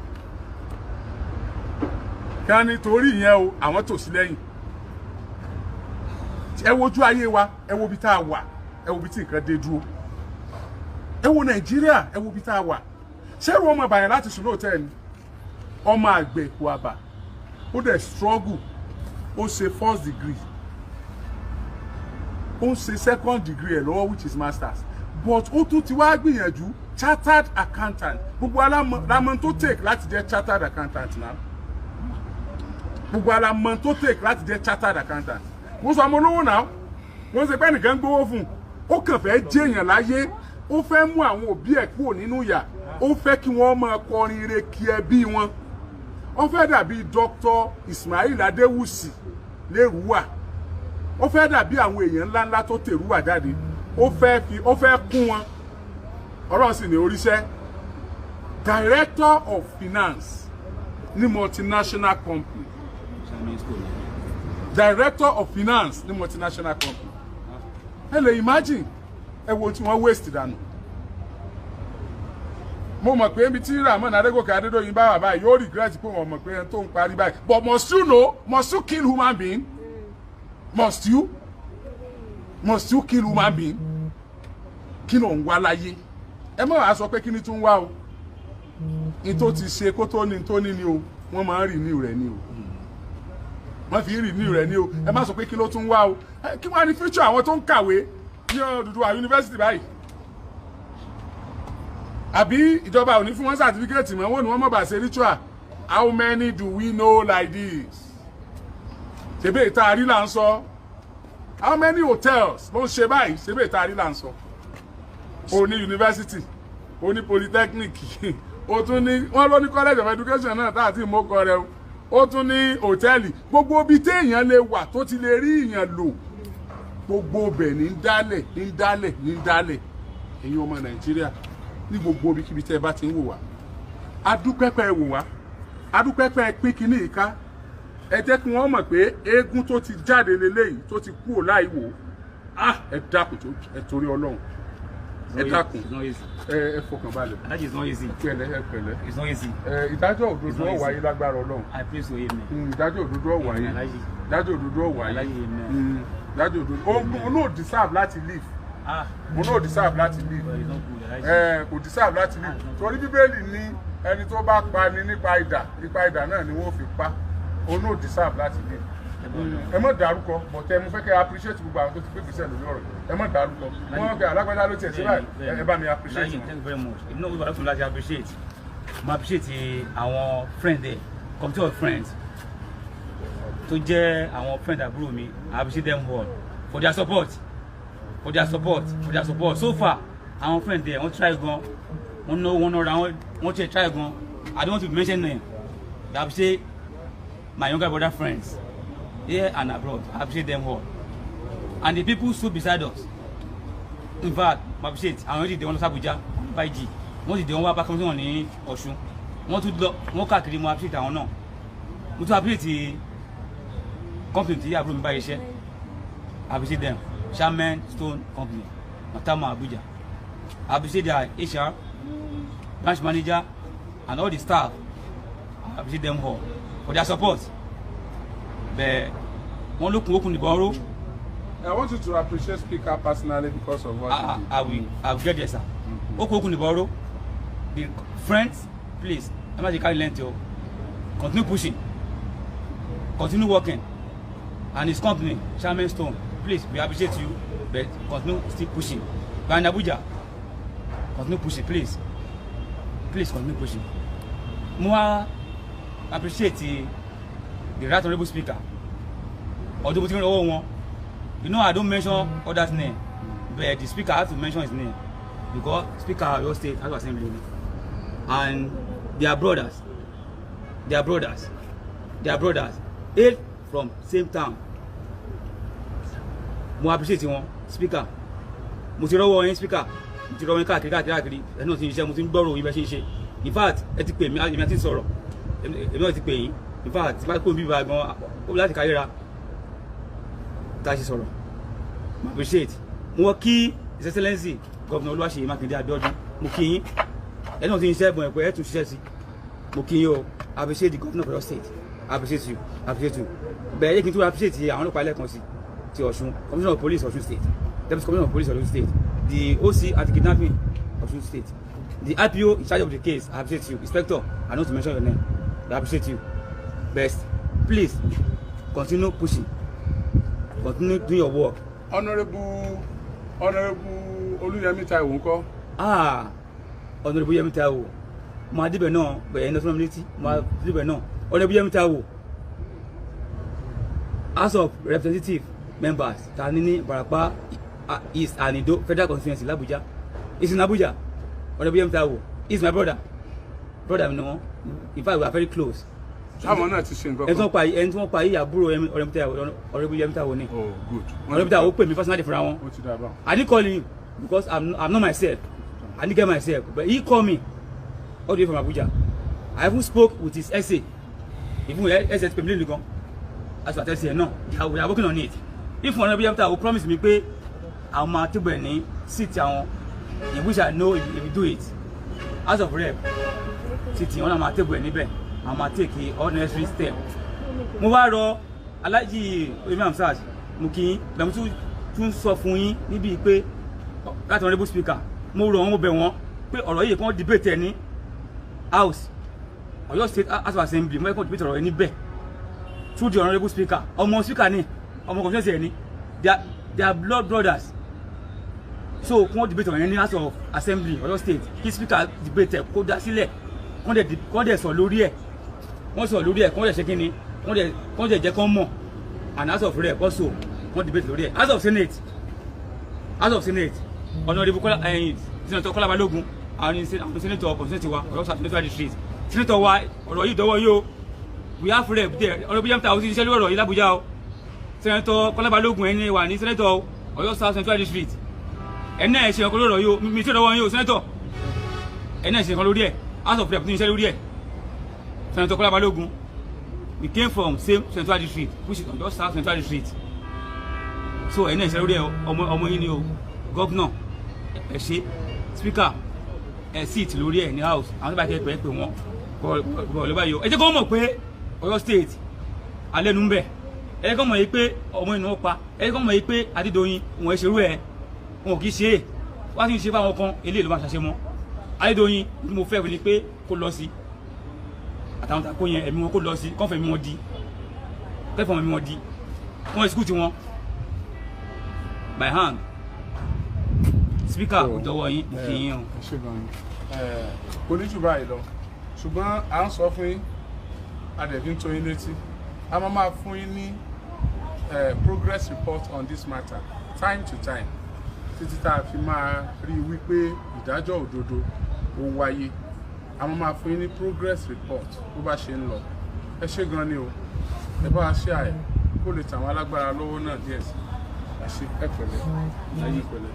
kán nítorí ìyẹn o àwọn tòsí lẹ́yìn ẹ wojú ayé wa ẹ wo bí tá a wà ẹ wo bí tí nǹkan dé dúró ẹ wo Nàìjíríà ẹ wo bí tá a wà ṣẹ́rù ọmọ bàyàn láti sùn lóòótọ́ ni ọmọ àgbẹ̀ kò àbà ó dẹ̀ struggle ó ṣe first degree ó ń ṣe second degree ẹ̀ lọ́wọ́ which is masters but ó tún ti wá gbìyànjú chartered accountant gbogbo alámọ̀ tó take láti jẹ́ chartered accountant náà gbogbo alámọ̀ tó take láti jẹ́ chartered accountant wọ́n sọ ọmọ olówó náà wọ́n ṣe pé nìkan gbówó fún ó kàn fẹ́ jẹ́ èèyàn láyé ó fẹ́ mú àwọn òbí ẹ̀ kúrò nínú ìyà ó fẹ́ kí wọ́n máa kọrin ire kí ẹbí wọn ó fẹ́ dàbí Dr. Ismail Adéwùsì lérúwà ó fẹ́ dàbí àwọn èèyàn ńláńlá tó tèrúwà jáde ó fẹ́ kún wọn ọlọ́run sì ní oríṣẹ́ Director of Finance ní multinational company Director of Finance ní multinational company ẹ lè imagine ẹ wo tí wọ́n waste dànù mo mọ̀ pé ibi tí Rahmon Adégòkè Adédoyin bá wà báyìí yóò regret pé wọ́n mọ̀ pé ẹni tó ń parí báyìí but must you kill human being must you kill human being kí ló ń wá láyé ẹ má wàá sọ pé kí ni tún wá o ní tó ti ṣe kó tó ní ni o wọ́n máa ń renew rẹ̀ ni o wọ́n fi renew rẹ̀ ni o ẹ má sọ pé kí ló tún wá o kí wọ́n á ní future àwọn tó ń kàwé ní Odùduwà yunifásitì báyìí àbí ìjọba ò ní fún wọn certificate mọ́ wọn ni wọ́n mọ̀ bá ṣe ritual how many do we know like this ṣebí ìta àrí là ń sọ how many hotels ló ń ṣe báyìí ṣebí ìta àrí là ń sọ o ní university o ní polytechnic o tún ní wọ́n ló ní college of education náà tá àti ìmọ̀kọ rẹ ó tún ní hòtẹ́ẹ̀lì, gbogbo ibi téèyàn lè wà tó ti lè rí ìyàn lò, gbogbo ibẹ̀ ní dálẹ̀ ẹ̀yin ọmọ Nàìjíríà ní gbogbo ibikíbi tẹ́ ẹ bá ti ń wò wá. Adúpẹ́pẹ́ wò wá, adúpẹ́pẹ́ pín kínní ìka, ẹ jẹ́ kí wọ́n mọ̀ pé eégún tó ti jáde leléyìí tó ti kúrò láì wò, ẹ dákun tó ẹ torí Ọlọ́run, ẹ dákun ẹ fọkàn balẹ̀. Pẹ̀lẹ́. Ìdájọ́ òdodo ó wáyé lágbára Ọlọ́run. Ìdájọ́ òdodo ó wáyé. Ìdájọ́ òdodo ó wáyé. Ìdájọ́ òdodo ó no deserve láti leave. Mo no deserve láti leave. Kò deserve láti leave. Torí Bíbélì ní ẹni tó bá pa ni nípa idà náà ni wọ́n fi pa. Ó no deserve láti leave. Ẹ má dárúkọ, but mo fẹ́ kẹ́ appreciate gbogbo àwọn tó ti gbé gbèsè lórí ọ̀rọ̀. Ẹ má dárúkọ. Wọ́n kẹ́ alágbádá ló tiẹ̀ sí báyìí. Ẹ bá mi appreciate. Thank you very much. If not, we would like to appreciate. I appreciate our friend there, committee of friends. To jẹ́ àwọn friend àbúrò mi, I appreciate them all for their support. So far, our friend there, wọ́n try gan, wọ́n know one around, wọ́n try gan. I don't want to mention them. I appreciate my younger brother friends here and abroad. I appreciate them all. And the people stood beside us. In fact, I appreciate àwọn èdè wọn lọ sí Abuja 5G. Wọ́n ti dé wọn wá bá kọ́mítì wọn ní Ọ̀ṣun. Wọ́n tún lọ, wọ́n káàkiri, mo appreciate àwọn náà. Mo tún appreciate company tí àbúrò mi bá iṣẹ́. I appreciate them. Shaman Stone Company, Matama, Abuja. I appreciate their HR, branch manager, and all the staff. I appreciate them all for their support. But one look open the borrow. I want you to appreciate Speaker personally because of what I will get there, sir. Open the borrow. The friends, please, I'm not carry length. Continue pushing, continue working, and his company, Shaman Stone. Please, we appreciate you, but continue still pushing. But in Abuja, continue pushing, please. Please continue pushing. More appreciate the right honorable speaker. Although you know, I don't mention others' name, but the speaker has to mention his name because speaker of your state has to assembly, and they are brothers, hail from same town. Mo appreciate wọn speaker, mo ti rọ́wọ́ yín speaker, mo ti rọ́wọ́ yín káàkiri ẹ náà ti ṣiṣẹ́, mo ti ń gbọ́rọ̀ yín bẹ́ẹ̀ ṣe ń ṣe. In fact ẹ ti pè mí, èmi àti sọ̀rọ̀, èmi náà ti pè yín. In fact tí bá kó mi bá gan ó láti káyéra tá a ṣe sọ̀rọ̀. Mo appreciate, mo wọ́n kí His Excellency Governor Olúwaṣeyì Mákindé Abíọ́dún, mo kí yín, ẹ náà ti ń ṣiṣẹ́ ẹ̀bùn ẹ̀pẹ́ ẹ̀ tún ṣiṣẹ́ sí, mo kí yín o. I appreciate the governor of your state. I appreciate you. Bẹ́ẹ̀ yẹ kí n tún appreciate àwọn ọlọ́pàá ẹlẹ́kan sí ti Ọ̀ṣun, Commissioner of Police Ọ̀ṣun State, Deputy Commissioner of Police Ọ̀ṣun State, the OC anti-kidnapping Ọ̀ṣun State, the IPO in charge of the case. I appreciate you. Inspector, I know to mention your name, but I appreciate you. Best, please continue pushing, continue doing your work. Honorable Olúyẹmí Táíwò ńkọ́? Honorable Yẹmí Táíwò, mo adébẹ̀ náà bẹ̀rẹ̀ ẹni tó fún mi létí, mo adébẹ̀ náà. Honorable Yẹmí Táíwò, House of Representative members Tanini, Barapa East and Ido Federal Constituency, Abuja. It's in Abuja. Honorable Yẹmí Táíwò, he's my brother, you know. In fact, we are very close. Àwọn náà ti ṣe nǹkan kan. Ẹni tí wọ́n pa yìí àbúrò Honorable Yẹmí Táíwò ni. Oh, good. Honorable Táíwò pè mí personally fúnra wọn. I didn't call him because I'm not myself. I didn't get myself, but he called me all the way from Abuja. I even spoke with his SA. Even with SA pè mí lẹ́nu. As what I say, no, we are working on it. If Honorable Yẹmí Táíwò promise me pé àwọn máa tó bẹ̀ ní city àwọn, in which I know if we do it, as of rep, city wọn náà máa tó bẹ̀ níbẹ̀, àwọn máa take all necessary step. Mo wá rọ Alhaji Oyemi Hamzat, mo kí yín, bẹ̀ mo tún sọ fún yín níbi pé láti Honorable Speaker, mo rọ wọn, mo bẹ̀ wọ́n pé ọ̀rọ̀ yìí kàn debate ẹ̀ ní House, Ọ̀yọ́ State House of Assembly, mo yẹ kàn debate ọ̀rọ̀ yìí níbẹ̀. Through the Honorable Speaker, ọmọ speaker ni, ọmọ constituency ẹ ni, they are blood brothers. So wọ́n debate on any House of Assembly Ọ̀yọ́ State, kí speaker debate ẹ kó dá sílẹ̀, kọ́n dẹ̀ sọ lórí ẹ̀, wọ́n sọ lórí ẹ̀, kọ́n dẹ̀ ṣe kí ni, kọ́n dẹ̀ jẹ́ kọ́n mọ̀, and House of Rep also wọ́n debate lórí ẹ̀. House of Senate, Honorable Senator Kọ́lá Balógun, àwọn senator constituency wa Ọ̀yọ́ South Central District, senator wa ọ̀rọ̀ yìí dọ́wọ́ yóò. we have rep there ọ̀rọ̀ bíjẹ́ mẹ́ta ó ti ṣiṣẹ́ lórí ọ̀rọ̀ yìí l'Abuja o Senator Kọ́lá Balógun ẹni wà ní Senator Ọ̀yọ́ South Central District ẹni náà ṣe nǹkan lórí ọ̀rọ̀ yìí o mi tí ò lọ́wọ́ yín o Senator ẹni náà ṣe nǹkan lórí ẹ̀ House of Rep ní iṣẹ́ lórí ẹ̀ Senator Kọ́lá Balógun we came from same Central District which is Ọ̀yọ́ South Central District so ẹni náà ṣe lórí ẹ̀ ọmọ yín ni o Governor ẹ ṣe Speaker ẹ seat lórí ẹ̀ ní House àwọn tó bá kẹ́ pẹ́ wọn bọ̀ lọ́ba yìí o ẹ jẹ́ kó mọ̀ pé Ọ̀yọ́ State alẹ́ nu ń bẹ̀ ẹ jẹ́ kó mọ̀ yìí pé ọmọ ìnáwó pa ẹ jẹ́ kó mọ̀ yìí pé Adédoyin wọn ẹ ṣerú ẹ wọn kì í ṣe é wá sí ń ṣe fáwọn kan eléyìí ló máa ṣàṣe mọ́ Adédoyin tí mo fẹ́ ni pé kó lọ sí àtàwọn tako yẹn ẹ̀mí wọn kó lọ sí kọ́fẹ̀ mi wọn di kẹ́fọ̀ mi wọn di wọn ẹ̀sìkú ti wọn by hand Speaker ọ̀dọ́wọ́ yín mo fi yín o. kò ní jù báyìí lọ ṣùgbọ́n à ń sọ fún yín adẹ̀bí ń tó yín létí a máa fún yín ní progress report on this matter time to time títí tá a fi máa rí wípé ìdájọ́ òdodo ó wáyé a máa fún yín ní progress report bó bá ṣe ń lọ ẹ ṣé gan ni o ẹ bá a ṣe àyè kó lè tàwọn alágbára lọ́wọ́ náà díẹ̀ sí ẹ ṣé ẹ pẹ̀lẹ́ ẹ yí pẹ̀lẹ́.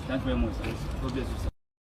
Thank you very much. God bless you, sir.